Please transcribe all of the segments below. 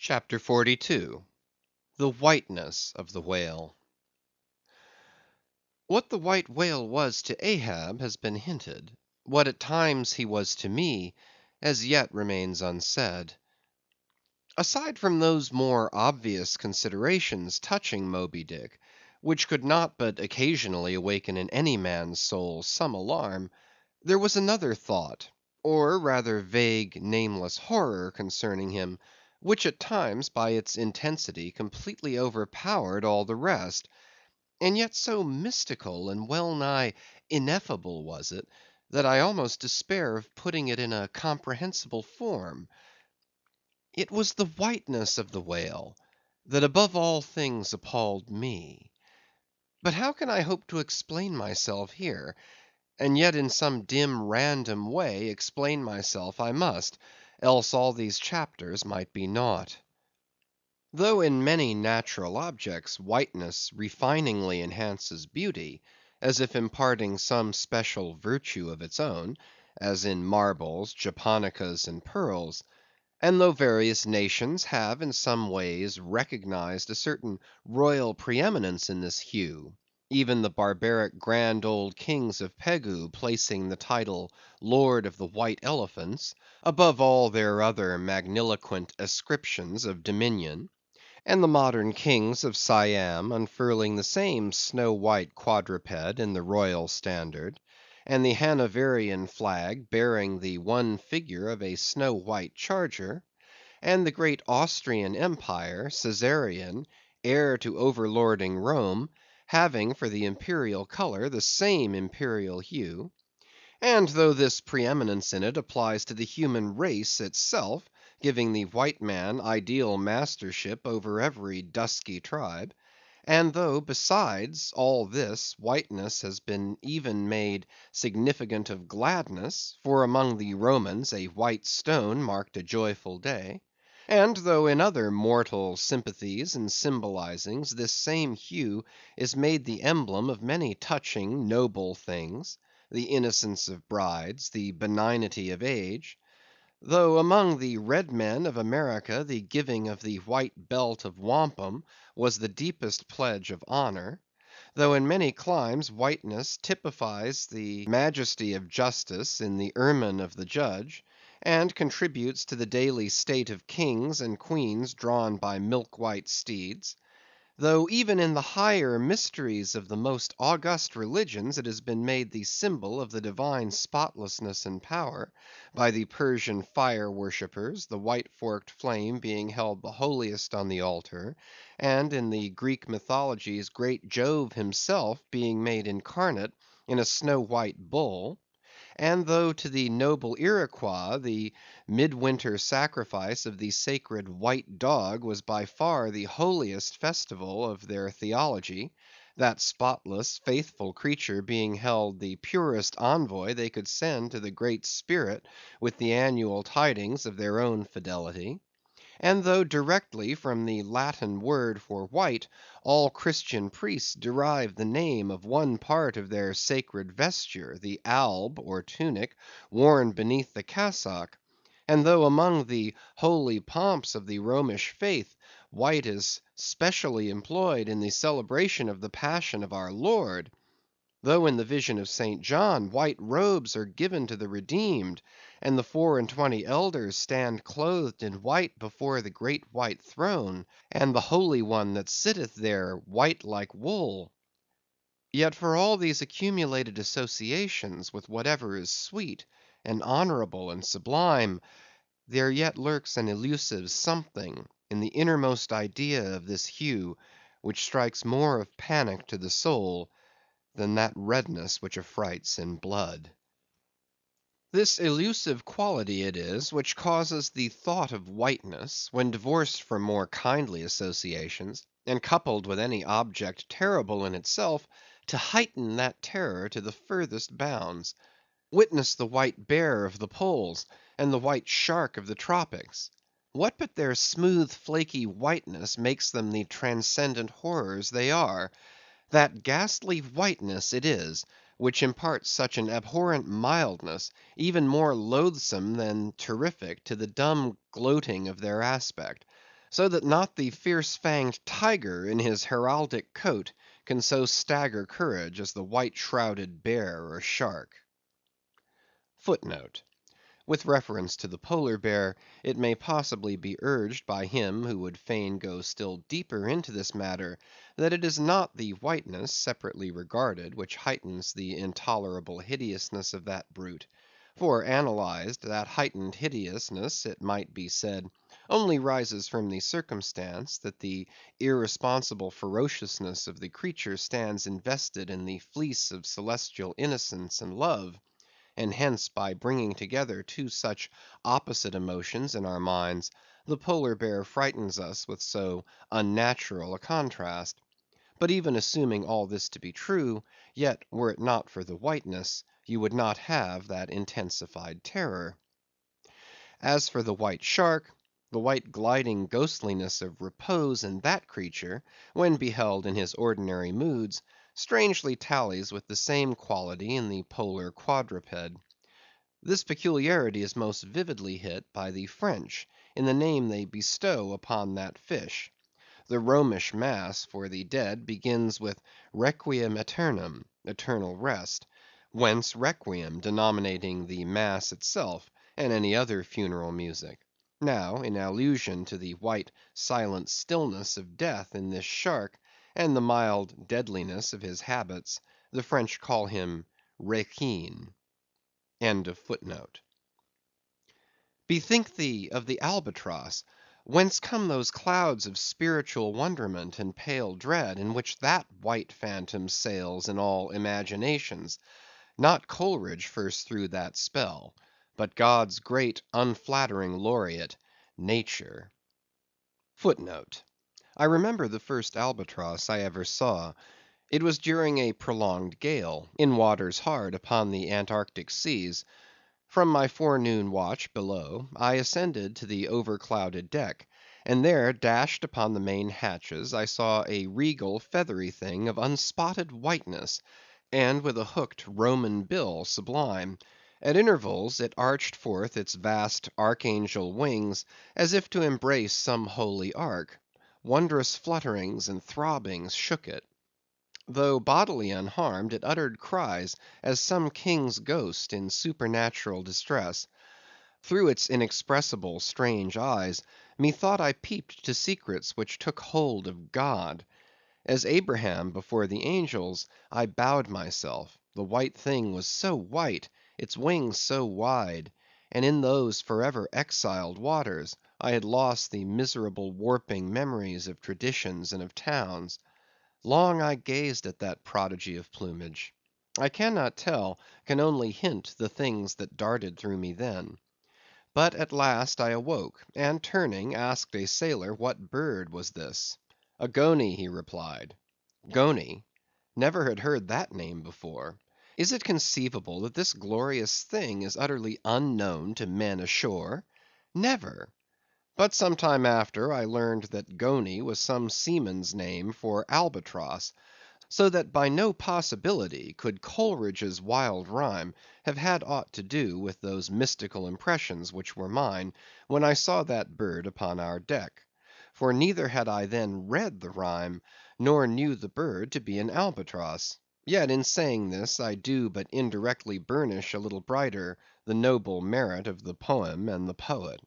Chapter 42. The Whiteness of the Whale. What the white whale was to Ahab has been hinted; what at times he was to me, as yet remains unsaid. Aside from those more obvious considerations touching Moby Dick, which could not but occasionally awaken in any man's soul some alarm, there was another thought, or rather vague, nameless horror concerning him, which at times by its intensity completely overpowered all the rest; and yet so mystical and well nigh ineffable was it, that I almost despair of putting it in a comprehensible form. It was the whiteness of the whale that above all things appalled me. But how can I hope to explain myself here? And yet in some dim random way explain myself I must, else all these chapters might be naught. Though in many natural objects whiteness refiningly enhances beauty, as if imparting some special virtue of its own, as in marbles, japonicas, and pearls; and though various nations have in some ways recognized a certain royal preeminence in this hue, even the barbaric grand old kings of Pegu placing the title Lord of the White Elephants above all their other magniloquent ascriptions of dominion, and the modern kings of Siam unfurling the same snow-white quadruped in the royal standard, and the Hanoverian flag bearing the one figure of a snow-white charger, and the great Austrian empire, Caesarian, heir to overlording Rome, having for the imperial color the same imperial hue; and though this preeminence in it applies to the human race itself, giving the white man ideal mastership over every dusky tribe; and though, besides all this, whiteness has been even made significant of gladness, for among the Romans a white stone marked a joyful day; and though in other mortal sympathies and symbolizings this same hue is made the emblem of many touching, noble things, the innocence of brides, the benignity of age; though among the red men of America the giving of the white belt of wampum was the deepest pledge of honor; though in many climes whiteness typifies the majesty of justice in the ermine of the judge, and contributes to the daily state of kings and queens drawn by milk‐white steeds; though even in the higher mysteries of the most august religions it has been made the symbol of the divine spotlessness and power, by the Persian fire worshippers, the white forked flame being held the holiest on the altar, and in the Greek mythologies great Jove himself being made incarnate in a snow‐white bull; and though to the noble Iroquois the midwinter sacrifice of the sacred white dog was by far the holiest festival of their theology, that spotless, faithful creature being held the purest envoy they could send to the Great Spirit with the annual tidings of their own fidelity; and though directly from the Latin word for white all Christian priests derived the name of one part of their sacred vesture, the alb or tunic worn beneath the cassock; and though among the holy pomps of the Romish faith white is specially employed in the celebration of the passion of our Lord; though in the vision of St. John white robes are given to the redeemed, and the 24 elders stand clothed in white before the great white throne, and the Holy One that sitteth there white like wool; yet for all these accumulated associations with whatever is sweet, and honorable, and sublime, there yet lurks an elusive something in the innermost idea of this hue, which strikes more of panic to the soul than that redness which affrights in blood. This elusive quality it is which causes the thought of whiteness, when divorced from more kindly associations, and coupled with any object terrible in itself, to heighten that terror to the furthest bounds. Witness the white bear of the poles, and the white shark of the tropics. What but their smooth flaky whiteness makes them the transcendent horrors they are? That ghastly whiteness it is which imparts such an abhorrent mildness, even more loathsome than terrific, to the dumb gloating of their aspect; so that not the fierce-fanged tiger in his heraldic coat can so stagger courage as the white-shrouded bear or shark. Footnote: with reference to the polar bear, it may possibly be urged by him who would fain go still deeper into this matter, that it is not the whiteness separately regarded which heightens the intolerable hideousness of that brute; for analyzed, that heightened hideousness, it might be said, only rises from the circumstance that the irresponsible ferociousness of the creature stands invested in the fleece of celestial innocence and love; and hence by bringing together two such opposite emotions in our minds, the polar bear frightens us with so unnatural a contrast. But even assuming all this to be true, yet were it not for the whiteness, you would not have that intensified terror. As for the white shark, the white gliding ghostliness of repose in that creature, when beheld in his ordinary moods, strangely tallies with the same quality in the polar quadruped. This peculiarity is most vividly hit by the French in the name they bestow upon that fish. The Romish mass for the dead begins with requiem aeternam, eternal rest; whence requiem denominating the mass itself, and any other funeral music. Now, in allusion to the white silent stillness of death in this shark, and the mild deadliness of his habits, the French call him requin. Bethink thee of the albatross; whence come those clouds of spiritual wonderment and pale dread, in which that white phantom sails in all imaginations? Not Coleridge first threw that spell, but God's great unflattering laureate, Nature. I remember the first albatross I ever saw. It was during a prolonged gale, in waters hard upon the Antarctic seas. From my forenoon watch below, I ascended to the overclouded deck, and there dashed upon the main hatches I saw a regal feathery thing of unspotted whiteness, and with a hooked Roman bill sublime. At intervals it arched forth its vast archangel wings, as if to embrace some holy ark. Wondrous flutterings and throbbings shook it. Though bodily unharmed, it uttered cries as some king's ghost in supernatural distress. Through its inexpressible strange eyes, methought I peeped to secrets which took hold of God. As Abraham before the angels, I bowed myself; the white thing was so white, its wings so wide; and in those forever exiled waters, I had lost the miserable warping memories of traditions and of towns. Long I gazed at that prodigy of plumage. I cannot tell, can only hint the things that darted through me then. But at last I awoke, and turning, asked a sailor what bird was this. A goney, he replied. Goney? Never had heard that name before. Is it conceivable that this glorious thing is utterly unknown to men ashore? Never. But some time after, I learned that goney was some seaman's name for albatross; so that by no possibility could Coleridge's wild rhyme have had aught to do with those mystical impressions which were mine, when I saw that bird upon our deck. For neither had I then read the rhyme, nor knew the bird to be an albatross. Yet in saying this, I do but indirectly burnish a little brighter the noble merit of the poem and the poet.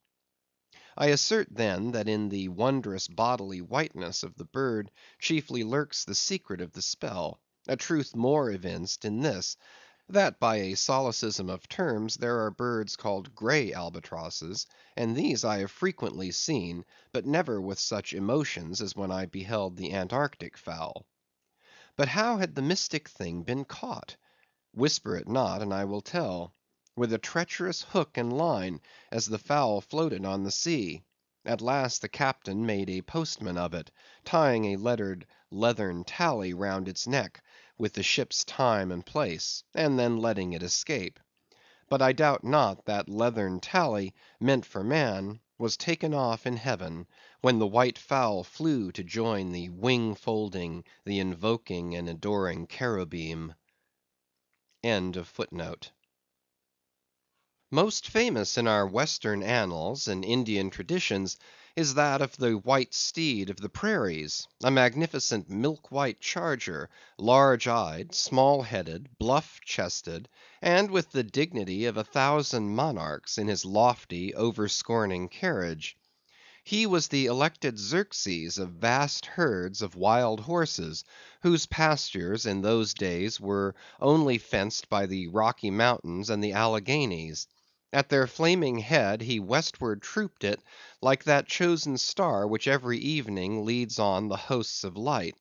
I assert then that in the wondrous bodily whiteness of the bird chiefly lurks the secret of the spell; a truth more evinced in this, that by a solecism of terms there are birds called grey albatrosses, and these I have frequently seen, but never with such emotions as when I beheld the Antarctic fowl. But how had the mystic thing been caught? Whisper it not, and I will tell. With a treacherous hook and line, as the fowl floated on the sea. At last the captain made a postman of it, tying a lettered leathern tally round its neck, with the ship's time and place, and then letting it escape. But I doubt not that leathern tally, meant for man, was taken off in heaven, when the white fowl flew to join the wing-folding, the invoking and adoring cherubim. Most famous in our Western annals and Indian traditions is that of the white steed of the prairies, a magnificent milk-white charger, large-eyed, small-headed, bluff-chested, and with the dignity of 1,000 monarchs in his lofty, overscorning carriage. He was the elected Xerxes of vast herds of wild horses, whose pastures in those days were only fenced by the Rocky Mountains and the Alleghanies. At their flaming head he westward trooped it, like that chosen star which every evening leads on the hosts of light.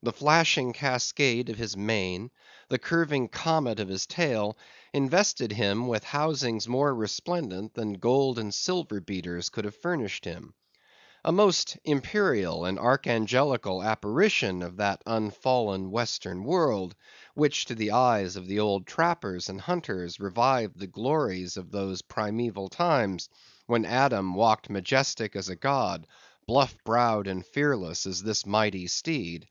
The flashing cascade of his mane, the curving comet of his tail, invested him with housings more resplendent than gold and silver beaters could have furnished him. A most imperial and archangelical apparition of that unfallen western world, which to the eyes of the old trappers and hunters revived the glories of those primeval times, when Adam walked majestic as a god, bluff-browed and fearless as this mighty steed.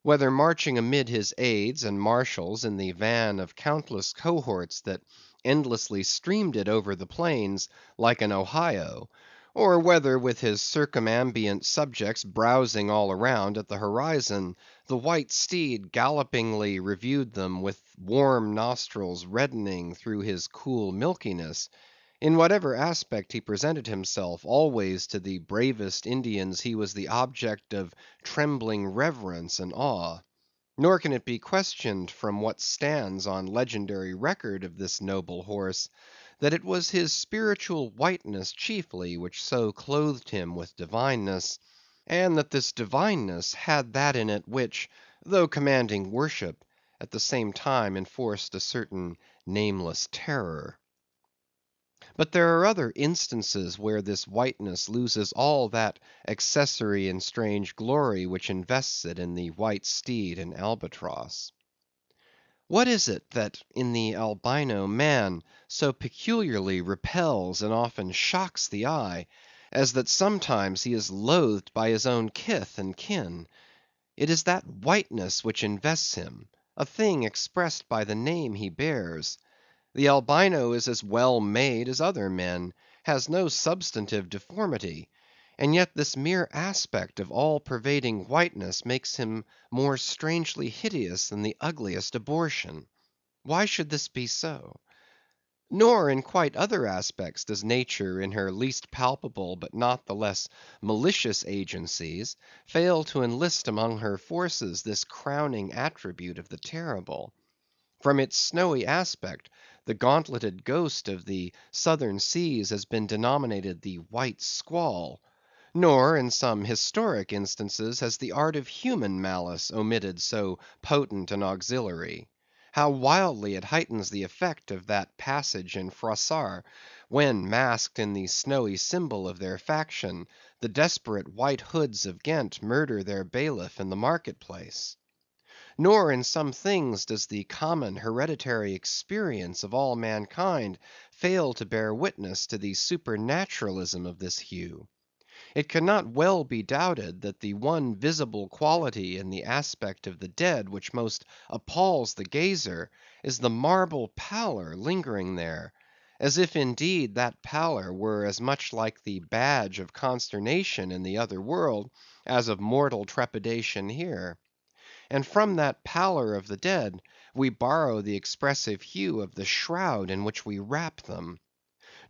Whether marching amid his aides and marshals in the van of countless cohorts that endlessly streamed it over the plains like an Ohio, or whether with his circumambient subjects browsing all around at the horizon, the white steed gallopingly reviewed them with warm nostrils reddening through his cool milkiness; in whatever aspect he presented himself, always to the bravest Indians he was the object of trembling reverence and awe. Nor can it be questioned from what stands on legendary record of this noble horse, that it was his spiritual whiteness chiefly which so clothed him with divineness, and that this divineness had that in it which, though commanding worship, at the same time enforced a certain nameless terror. But there are other instances where this whiteness loses all that accessory and strange glory which invests it in the white steed and albatross. What is it that in the albino man so peculiarly repels and often shocks the eye, as that sometimes he is loathed by his own kith and kin? It is that whiteness which invests him, a thing expressed by the name he bears. The albino is as well made as other men, has no substantive deformity, and yet this mere aspect of all-pervading whiteness makes him more strangely hideous than the ugliest abortion. Why should this be so? Nor in quite other aspects does nature in her least palpable but not the less malicious agencies fail to enlist among her forces this crowning attribute of the terrible. From its snowy aspect, the gauntleted ghost of the southern seas has been denominated the White Squall; nor in some historic instances has the art of human malice omitted so potent an auxiliary. How wildly it heightens the effect of that passage in Froissart, when, masked in the snowy symbol of their faction, the desperate White Hoods of Ghent murder their bailiff in the market-place. Nor in some things does the common hereditary experience of all mankind fail to bear witness to the supernaturalism of this hue. It cannot well be doubted that the one visible quality in the aspect of the dead which most appalls the gazer, is the marble pallor lingering there; as if indeed that pallor were as much like the badge of consternation in the other world, as of mortal trepidation here. And from that pallor of the dead, we borrow the expressive hue of the shroud in which we wrap them.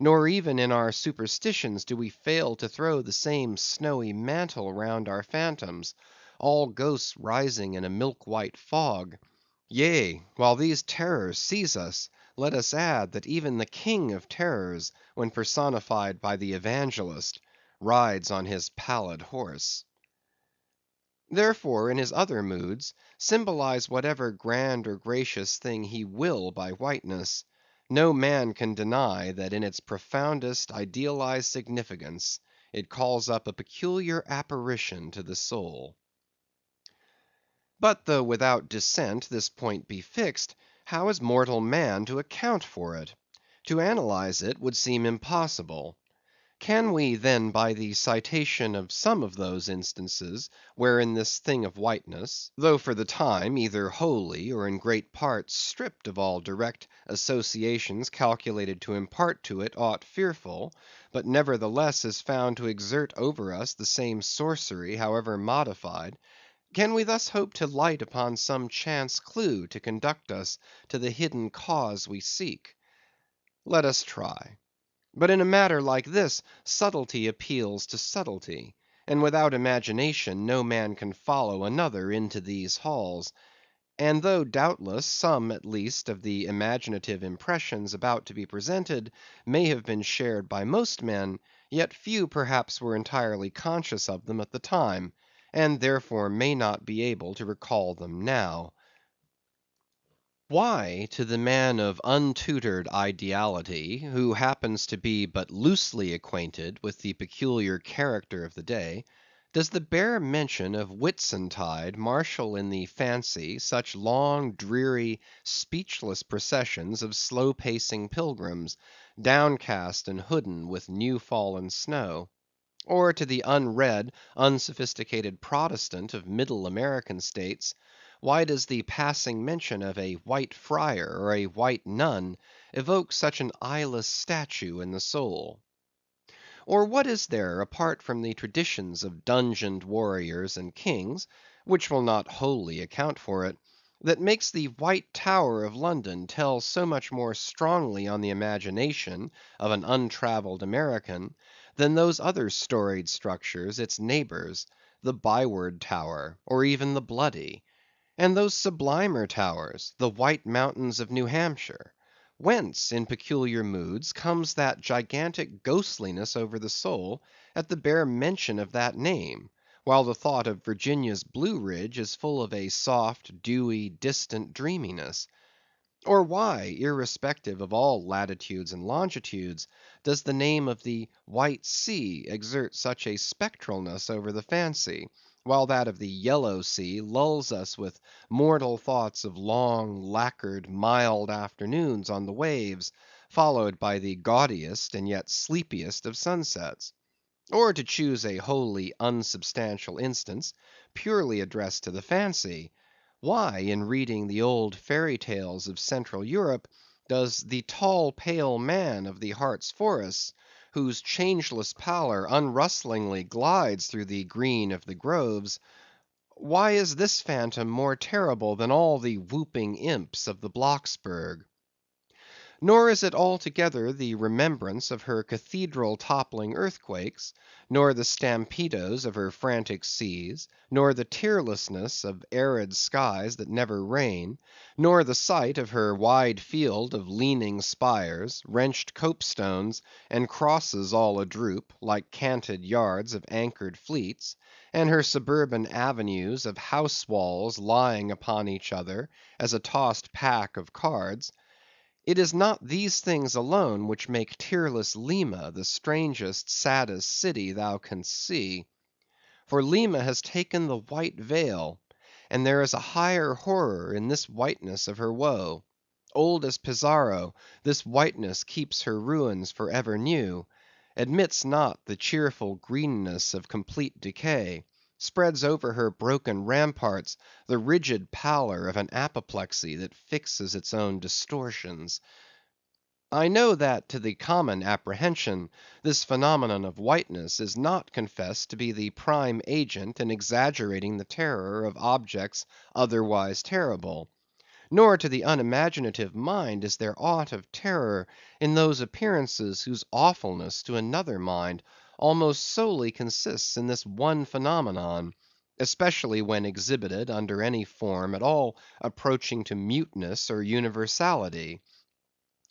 Nor even in our superstitions do we fail to throw the same snowy mantle round our phantoms, all ghosts rising in a milk‐white fog. Yea, while these terrors seize us, let us add, that even the king of terrors, when personified by the evangelist, rides on his pallid horse. Therefore, in his other moods, symbolize whatever grand or gracious thing he will by whiteness, no man can deny that in its profoundest idealized significance it calls up a peculiar apparition to the soul. But though without dissent this point be fixed, how is mortal man to account for it? To analyze it would seem impossible. Can we then by the citation of some of those instances, wherein this thing of whiteness, though for the time either wholly or in great part stripped of all direct associations calculated to impart to it aught fearful, but nevertheless is found to exert over us the same sorcery, however modified, can we thus hope to light upon some chance clue to conduct us to the hidden cause we seek? Let us try. But in a matter like this, subtlety appeals to subtlety, and without imagination no man can follow another into these halls. And though doubtless some at least of the imaginative impressions about to be presented may have been shared by most men, yet few perhaps were entirely conscious of them at the time, and therefore may not be able to recall them now. Why, to the man of untutored ideality, who happens to be but loosely acquainted with the peculiar character of the day, does the bare mention of Whitsuntide marshal in the fancy such long, dreary, speechless processions of slow‐pacing pilgrims, downcast and hooded with new fallen snow? Or to the unread, unsophisticated Protestant of middle American states, why does the passing mention of a white friar or a white nun evoke such an eyeless statue in the soul? Or what is there, apart from the traditions of dungeoned warriors and kings, which will not wholly account for it, that makes the White Tower of London tell so much more strongly on the imagination of an untravelled American, than those other storied structures, its neighbors, the Byward Tower, or even the Bloody? And those sublimer towers, the White Mountains of New Hampshire? Whence, in peculiar moods, comes that gigantic ghostliness over the soul at the bare mention of that name, while the thought of Virginia's Blue Ridge is full of a soft, dewy, distant dreaminess? Or why, irrespective of all latitudes and longitudes, does the name of the White Sea exert such a spectralness over the fancy, while that of the Yellow Sea lulls us with mortal thoughts of long, lacquered, mild afternoons on the waves, followed by the gaudiest and yet sleepiest of sunsets? Or to choose a wholly unsubstantial instance, purely addressed to the fancy, why, in reading the old fairy tales of Central Europe, does the tall pale man of the Hartz forests, whose changeless pallor unrustlingly glides through the green of the groves, why is this phantom more terrible than all the whooping imps of the Blocksberg? Nor is it altogether the remembrance of her cathedral toppling earthquakes, nor the stampedos of her frantic seas, nor the tearlessness of arid skies that never rain, nor the sight of her wide field of leaning spires, wrenched copestones, and crosses all adroop, like canted yards of anchored fleets, and her suburban avenues of house walls lying upon each other as a tossed pack of cards. It is not these things alone which make tearless Lima the strangest, saddest city thou canst see. For Lima has taken the white veil, and there is a higher horror in this whiteness of her woe. Old as Pizarro, this whiteness keeps her ruins for ever new; admits not the cheerful greenness of complete decay; spreads over her broken ramparts the rigid pallor of an apoplexy that fixes its own distortions. I know that to the common apprehension, this phenomenon of whiteness is not confessed to be the prime agent in exaggerating the terror of objects otherwise terrible. Nor to the unimaginative mind is there aught of terror in those appearances whose awfulness to another mind almost solely consists in this one phenomenon, especially when exhibited under any form at all approaching to muteness or universality.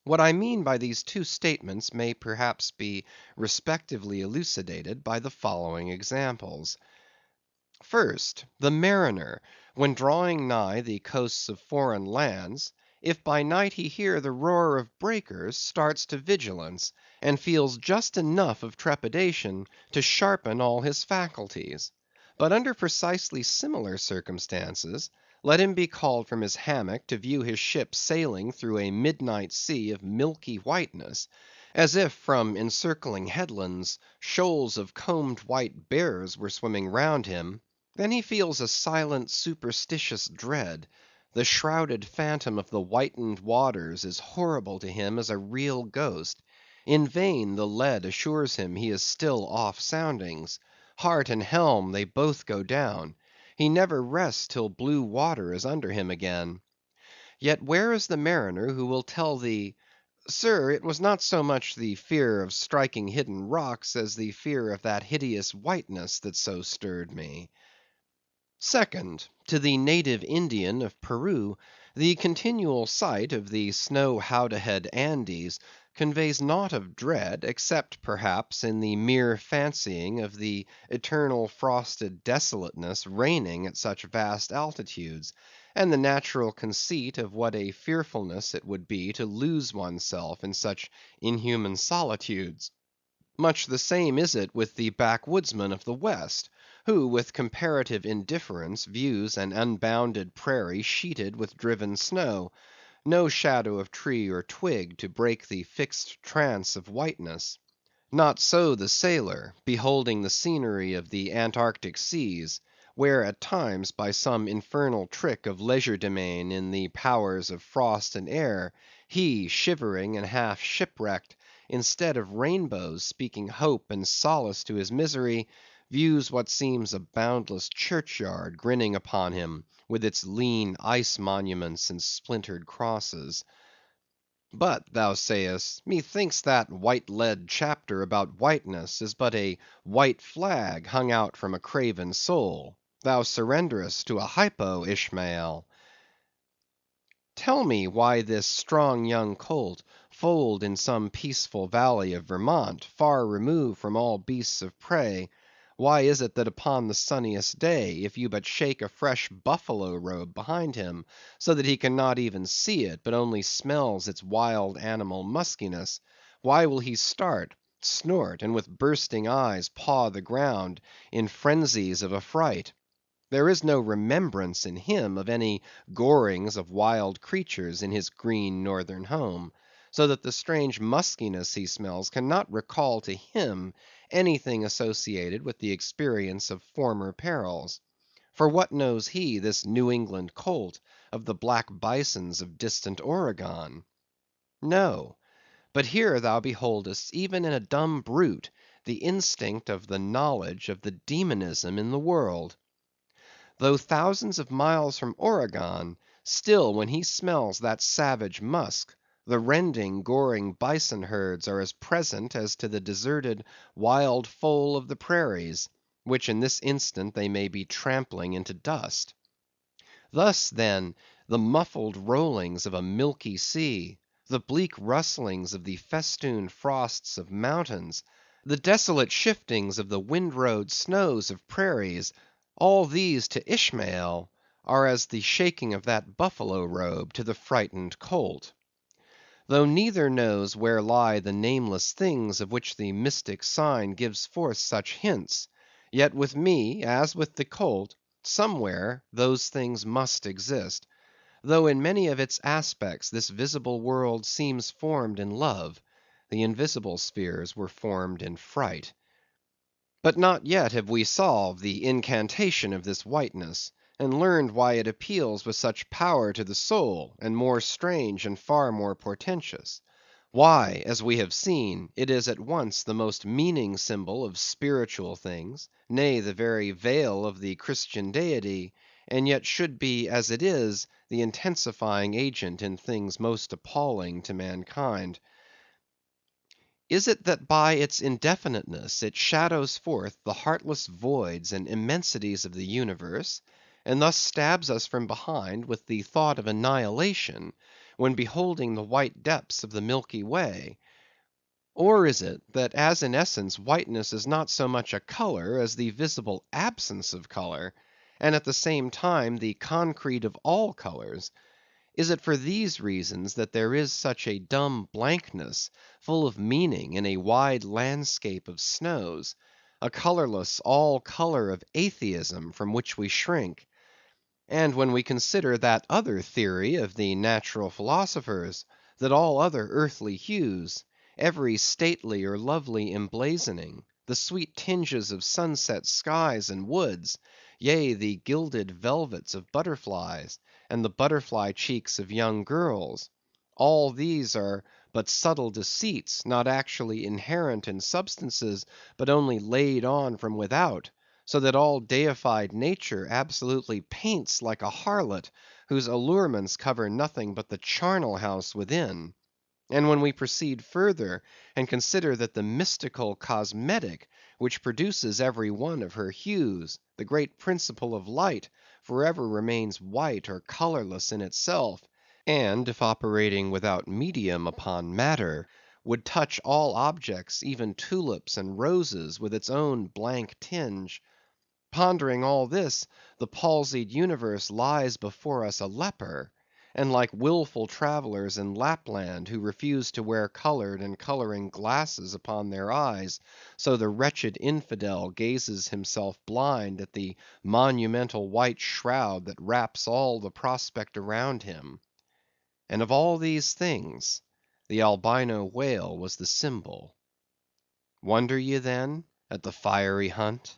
What I mean by these two statements may perhaps be respectively elucidated by the following examples. First, the mariner, when drawing nigh the coasts of foreign lands, if by night he hear the roar of breakers, starts to vigilance, and feels just enough of trepidation to sharpen all his faculties. But under precisely similar circumstances, let him be called from his hammock to view his ship sailing through a midnight sea of milky whiteness, as if from encircling headlands shoals of combed white bears were swimming round him, then he feels a silent superstitious dread. The shrouded phantom of the whitened waters is horrible to him as a real ghost. In vain the lead assures him he is still off soundings. Heart and helm they both go down. He never rests till blue water is under him again. Yet where is the mariner who will tell thee, Sir, it was not so much the fear of striking hidden rocks as the fear of that hideous whiteness that so stirred me. Second, to the native Indian of Peru, the continual sight of the snow howdahed Andes conveys naught of dread, except perhaps in the mere fancying of the eternal frosted desolateness reigning at such vast altitudes, and the natural conceit of what a fearfulness it would be to lose oneself in such inhuman solitudes. Much the same is it with the backwoodsman of the West, who with comparative indifference views an unbounded prairie sheeted with driven snow, no shadow of tree or twig to break the fixed trance of whiteness. Not so the sailor, beholding the scenery of the Antarctic seas, where at times by some infernal trick of legerdemain in the powers of frost and air, he, shivering and half shipwrecked, instead of rainbows speaking hope and solace to his misery, views what seems a boundless churchyard grinning upon him, with its lean ice monuments and splintered crosses. But, thou sayest, methinks that white lead chapter about whiteness is but a white flag hung out from a craven soul. Thou surrenderest to a hypo, Ishmael. Tell me why this strong young colt, foaled in some peaceful valley of Vermont, far removed from all beasts of prey, why is it that upon the sunniest day, if you but shake a fresh buffalo robe behind him, so that he cannot even see it, but only smells its wild animal muskiness, why will he start, snort, and with bursting eyes paw the ground, in frenzies of affright? There is no remembrance in him of any gorings of wild creatures in his green northern home, so that the strange muskiness he smells cannot recall to him anything associated with the experience of former perils. For what knows he, this New England colt, of the black bisons of distant Oregon? No; but here thou beholdest, even in a dumb brute, the instinct of the knowledge of the demonism in the world. Though thousands of miles from Oregon, still when he smells that savage musk, the rending, goring bison herds are as present as to the deserted wild foal of the prairies, which in this instant they may be trampling into dust. Thus, then, the muffled rollings of a milky sea, the bleak rustlings of the festooned frosts of mountains, the desolate shiftings of the windrowed snows of prairies, all these to Ishmael are as the shaking of that buffalo robe to the frightened colt. Though neither knows where lie the nameless things of which the mystic sign gives forth such hints, yet with me, as with the colt, somewhere those things must exist, though in many of its aspects this visible world seems formed in love, the invisible spheres were formed in fright. But not yet have we solved the incantation of this whiteness, and learned why it appeals with such power to the soul, and more strange and far more portentous; why, as we have seen, it is at once the most meaning symbol of spiritual things, nay, the very veil of the Christian deity, and yet should be, as it is, the intensifying agent in things most appalling to mankind. Is it that by its indefiniteness it shadows forth the heartless voids and immensities of the universe, and thus stabs us from behind with the thought of annihilation, when beholding the white depths of the Milky Way? Or is it, that as in essence whiteness is not so much a color as the visible absence of color, and at the same time the concrete of all colors? Is it for these reasons that there is such a dumb blankness, full of meaning, in a wide landscape of snows; a colorless all color of atheism from which we shrink? And when we consider that other theory of the natural philosophers, that all other earthly hues, every stately or lovely emblazoning, the sweet tinges of sunset skies and woods, yea, the gilded velvets of butterflies, and the butterfly cheeks of young girls; all these are but subtle deceits, not actually inherent in substances, but only laid on from without, so that all deified nature absolutely paints like a harlot, whose allurements cover nothing but the charnel house within. And when we proceed further, and consider that the mystical cosmetic, which produces every one of her hues, the great principle of light, for ever remains white or colorless in itself, and if operating without medium upon matter, would touch all objects, even tulips and roses, with its own blank tinge; pondering all this, the palsied universe lies before us a leper; and like willful travellers in Lapland, who refuse to wear colored and coloring glasses upon their eyes, so the wretched infidel gazes himself blind at the monumental white shroud that wraps all the prospect around him. And of all these things, the Albino whale was the symbol. Wonder ye then at the fiery hunt?